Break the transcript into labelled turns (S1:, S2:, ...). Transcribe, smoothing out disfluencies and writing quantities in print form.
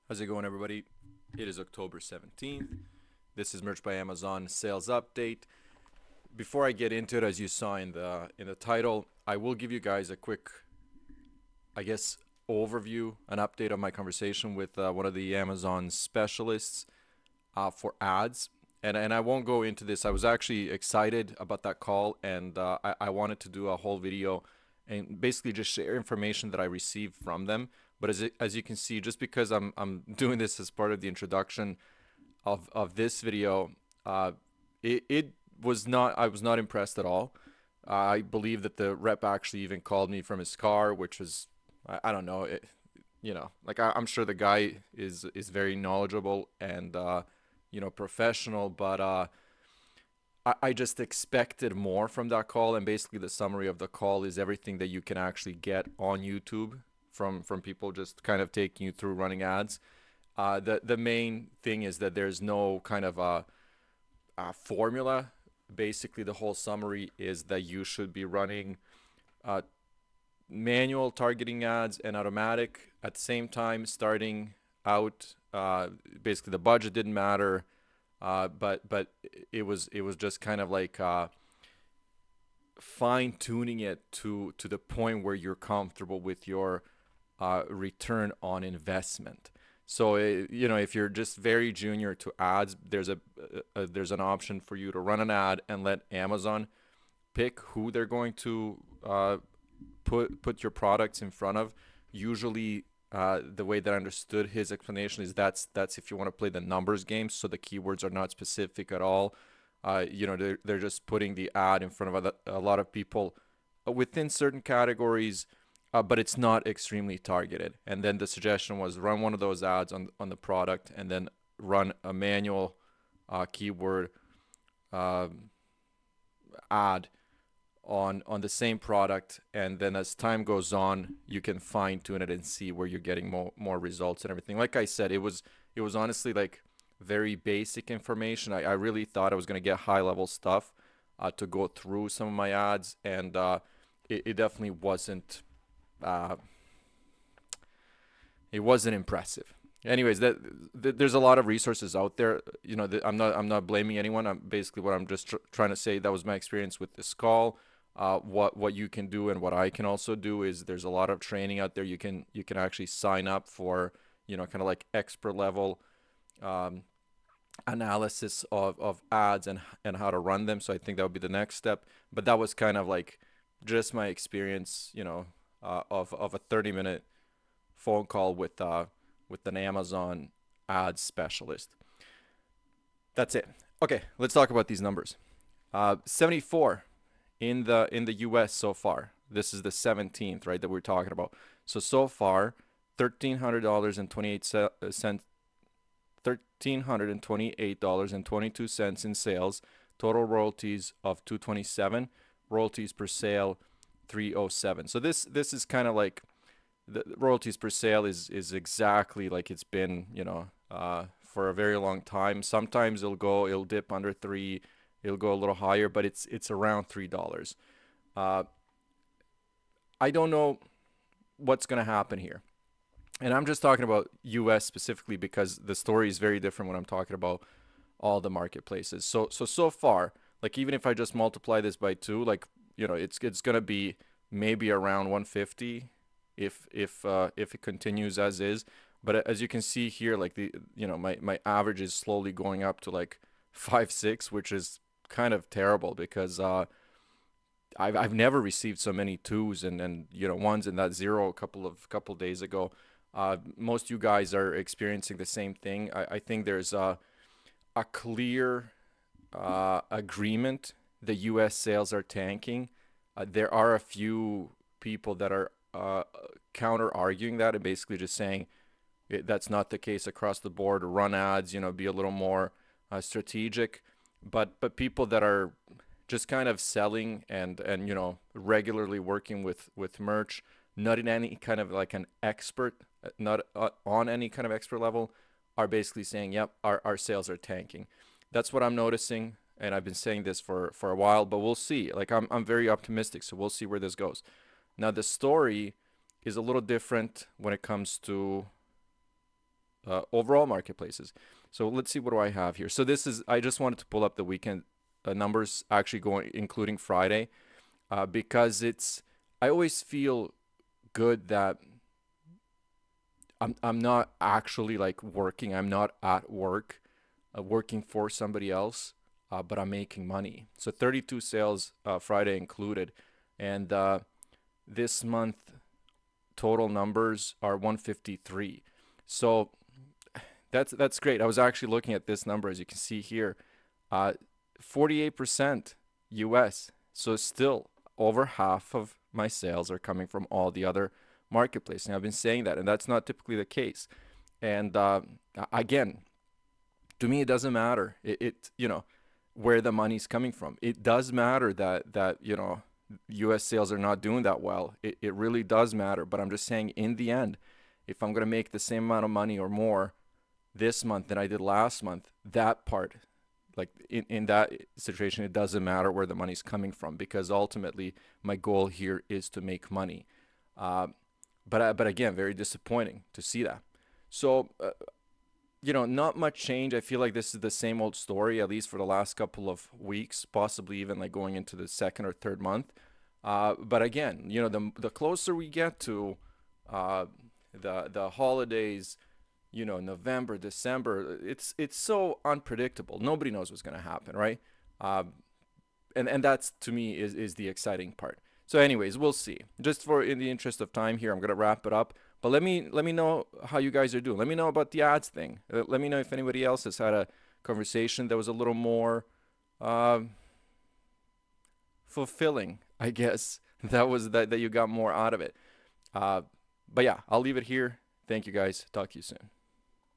S1: How's it going, everybody? It is October 17th. This is Merch by Amazon sales update. Before I get into it, as you saw in the title, I will give you guys a quick, I guess, overview, an update of my conversation with one of the Amazon specialists for ads. And I won't go into this. I was actually excited about that call, and I wanted to do a whole video and basically just share information that I received from them. But as you can see, just because I'm doing this as part of the introduction of this video, uh, it was not I was not impressed at all. I believe that the rep actually even called me from his car, which was I don't know, like I'm sure the guy is very knowledgeable and professional, but I just expected more from that call. And basically, the summary of the call is everything that you can actually get on YouTube from people just kind of taking you through running ads. The main thing is that there's no kind of a formula. Basically, the whole summary is that you should be running uh, manual targeting ads and automatic at the same time. Starting out, basically the budget didn't matter, but it was just kind of like fine tuning it to the point where you're comfortable with your return on investment. So if you're just very junior to ads, there's an option for you to run an ad and let Amazon pick who they're going to put your products in front of. Usually, the way that I understood his explanation is that's if you want to play the numbers game, so the keywords are not specific at all. They're just putting the ad in front of a lot of people within certain categories, but it's not extremely targeted. And then the suggestion was run one of those ads on the product, and then run a manual keyword um ad on the same product, and then as time goes on you can fine tune it and see where you're getting more results and everything. Like I said, it was honestly like very basic information. I really thought I was going to get high level stuff to go through some of my ads, and it definitely uh, wasn't impressive. Anyways, there's a lot of resources out there. I'm not blaming anyone. I'm basically what I'm just trying to say. That was my experience with this call. What you can do and what I can also do is there's a lot of training out there. You can actually sign up for kind of like expert level um, analysis of ads and how to run them. So I think that would be the next step. But that was kind of like just my experience, of a 30-minute phone call with an Amazon ads specialist. That's it. Okay, let's talk about these numbers. 74 in the U.S. so far. This is the 17th, right, that we're talking about. So far, $1,328 $1,328.22 in sales. Total royalties of 227. Royalties per sale 307. So this is kind of like the royalties per sale is exactly like it's been, for a very long time. Sometimes it'll dip under three, it'll go a little higher, but it's around $3. Uh, I don't know what's gonna happen here, and I'm just talking about U.S. specifically because the story is very different when I'm talking about all the marketplaces. So far, like even if I just multiply this by two, like it's gonna be maybe around 150 if it continues as is. But as you can see here, like my average is slowly going up to like 5 6, which is kind of terrible because I've never received so many twos and ones in that zero a couple days ago. Most you guys are experiencing the same thing. I think there's a clear agreement. The U.S. sales are tanking. There are a few people that are counter arguing that and basically just saying that's not the case across the board. Run ads, be a little more strategic. But people that are just kind of selling and regularly working with merch, not in any kind of like an expert, not on any kind of expert level, are basically saying, yep, our sales are tanking. That's what I'm noticing, and I've been saying this for a while, but we'll see. Like I'm very optimistic, so we'll see where this goes. Now the story is a little different when it comes to overall marketplaces. So let's see, what do I have here? So this is, I just wanted to pull up the weekend numbers, actually going including Friday, because I always feel good that I'm not actually like working. I'm not at work, working for somebody else, but I'm making money. So 32 sales, Friday included, and this month total numbers are 153. So that's great. I was actually looking at this number, as you can see here, 48% US. So still over half of my sales are coming from all the other marketplaces. And I've been saying that, and that's not typically the case. And again, to me, it doesn't matter. Where the money's coming from. It does matter that U.S. sales are not doing that well. It really does matter. But I'm just saying, in the end, if I'm gonna make the same amount of money or more this month than I did last month, that part, like in that situation, it doesn't matter where the money's coming from, because ultimately my goal here is to make money. But again, very disappointing to see that. So not much change. I feel like this is the same old story, at least for the last couple of weeks, possibly even like going into the second or third month. But again, the closer we get to the holidays, November, December, it's so unpredictable. Nobody knows what's going to happen, right? And that's, to me, is the exciting part. So anyways, we'll see. Just for in the interest of time here, I'm going to wrap it up. But let me know how you guys are doing. Let me know about the ads thing. Let me know if anybody else has had a conversation that was a little more fulfilling, I guess. That you got more out of it. But yeah, I'll leave it here. Thank you guys. Talk to you soon.